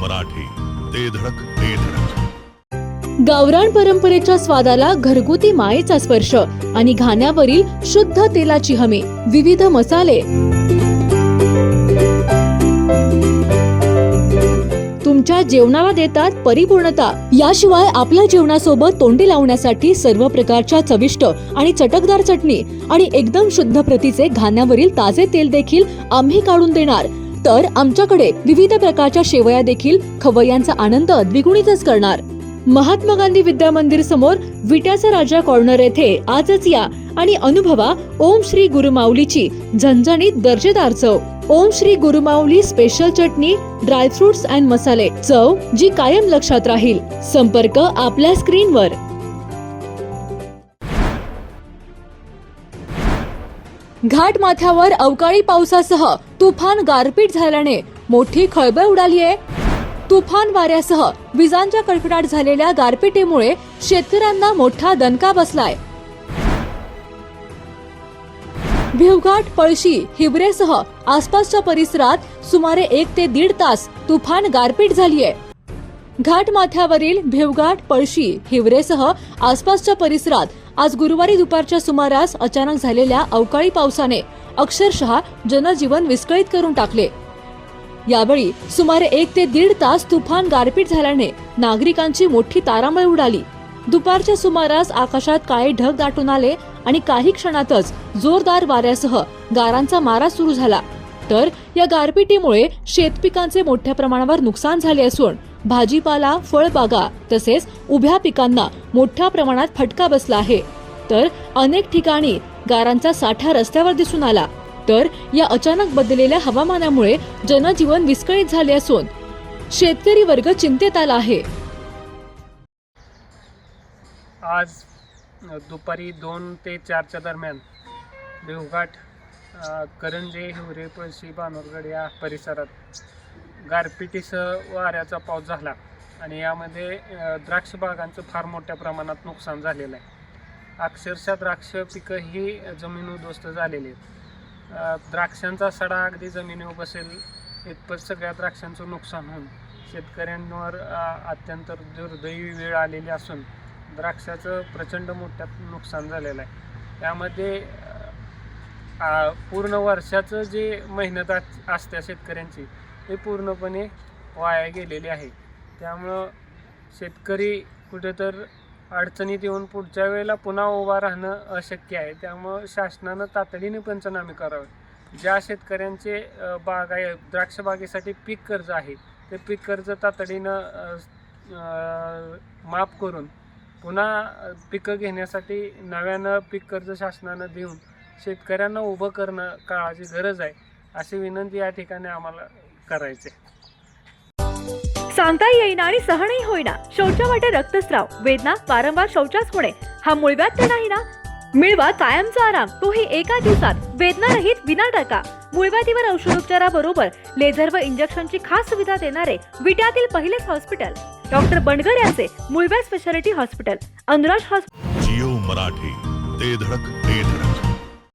मराठी, ते धडक ते धडक. गावरान परंपरेच्या स्वादाला घरगुती मायेचा स्पर्श आणि घाण्यावरील शुद्ध तेलाची हमी. विविध मसाले, तुमच्या जेवणाला देतात परिपूर्णता. याशिवाय आपल्या जेवणासोबत तोंडी लावण्यासाठी सर्व प्रकारच्या चविष्ट आणि चटकदार चटणी आणि एकदम शुद्ध प्रतीचे घाण्यावरील ताजे तेल देखील आम्ही काढून देणार. तर आमच्याकडे विविध प्रकारच्या शेवया देखील खवय्यांचा आनंद द्विगुणितच करणार. महात्मा गांधी विद्या मंदिर समोर विट्याचा राजा कॉर्नर येथे आजच या आणि अनुभवा ओम श्री गुरुमाऊलीची झणझणीत दर्जेदार चव. ओम श्री गुरुमाऊली स्पेशल चटणी, ड्रायफ्रुट्स अँड मसाले, चव जी कायम लक्षात राहील. संपर्क आपल्या स्क्रीनवर. घाट माथ्यावर अवकाळी पावसासह तुफान गारपीट झाल्याने मोठी खळबळ उडाली आहे. तुफान वाऱ्यासह विजांच्या कडकडाट झालेल्या गारपिटीमुळे शेतकऱ्यांना मोठा दणका बसलाय. भिवघाट, पळशी, हिवरेसह आसपासच्या परिसरात सुमारे 1 ते 1.5 तास तुफान गारपीट झालीय. घाट माथ्यावरील भिवघाट, पळशी, हिवरेसह आसपासच्या परिसरात आज गुरुवारी दुपारच्या सुमारास अचानक झालेल्या अवकाळी पावसाने अक्षरशः जनजीवन विस्कळीत करून टाकले. यावेळी सुमारे 1 ते 1.5 तास तुफान गारपीट झाल्याने नागरिकांची मोठी तारांबळ उडाली. दुपारच्या सुमारास आकाशात काळे ढग दाटून आले आणि काही क्षणातच जोरदार वाऱ्यासह गारांचा मारा सुरू झाला. तर या गारपिटीमुळे शेतपिकांचे मोठ्या प्रमाणावर नुकसान झाले असून भाजीपाला, फळबागा तसेच उभ्या पिकांना मोठ्या प्रमाणात फटका बसला आहे. तर अनेक ठिकाणी गारांचा साठा रस्त्यावर दिसून आला. तर या अचानक बदललेल्या हवामानामुळे जनजीवन विस्कळीत झाले असून शेतकरी वर्ग चिंतेत आला आहे. आज दुपारी 2 ते 4च्या दरम्यान भिवघाट, करंजे, हिवरे, पळशी, बानोरगड या परिसरात गारपिटीसह वाऱ्याचा पाऊस झाला आणि यामध्ये द्राक्ष बागांचं फार मोठ्या प्रमाणात नुकसान झालेलं आहे. अक्षरशः द्राक्ष पिकं ही जमीन उद्ध्वस्त झालेली आहेत. द्राक्षांचा सडा अगदी जमिनीवर बसेल इतपत सगळ्या द्राक्षांचं नुकसान होऊन शेतकऱ्यांवर अत्यंत दुर्दैवी वेळ आलेली असून द्राक्षाचं प्रचंड मोठ्या नुकसान झालेलं आहे. त्यामध्ये पूर्ण वर्षाचं जे मेहनत असते शेतकऱ्यांची ते पूर्णपणे वाया गेलेली आहे. त्यामुळं शेतकरी कुठेतर अडचणीत येऊन पुढच्या वेळेला पुन्हा उभा राहणं अशक्य आहे. त्यामुळं शासनानं तातडीने पंचनामे करावे. ज्या शेतकऱ्यांचे बाग आहे, द्राक्ष बागेसाठी पीक कर्ज आहे, ते पीक कर्ज तातडीनं माफ करून पुन्हा पिकं घेण्यासाठी नव्यानं पीक कर्ज शासनानं देऊन शेतकऱ्यांना उभं करणं काळाची गरज आहे, अशी विनंती या ठिकाणी आम्हाला करायची आहे. सांगता येईना आणि सहनही होईना, शौचावाटे रक्तस्राव, वेदना, वारंवार शौचास होणे हा मूळव्याध तर नाही ना? मिळवा कायमचा आराम, तोही एका दिवसात, वेदना रहित, विना टाका. मूळव्याधीवर औषधोपचाराबरोबर लेझर व इंजेक्शनची खास सुविधा देणारे विट्यातील पहिलेच हॉस्पिटल डॉक्टर बंडगर यांचे मूळव्याध speciality hospital, Anuraj hospital. Jio Marathi, ते धडक ते धडक.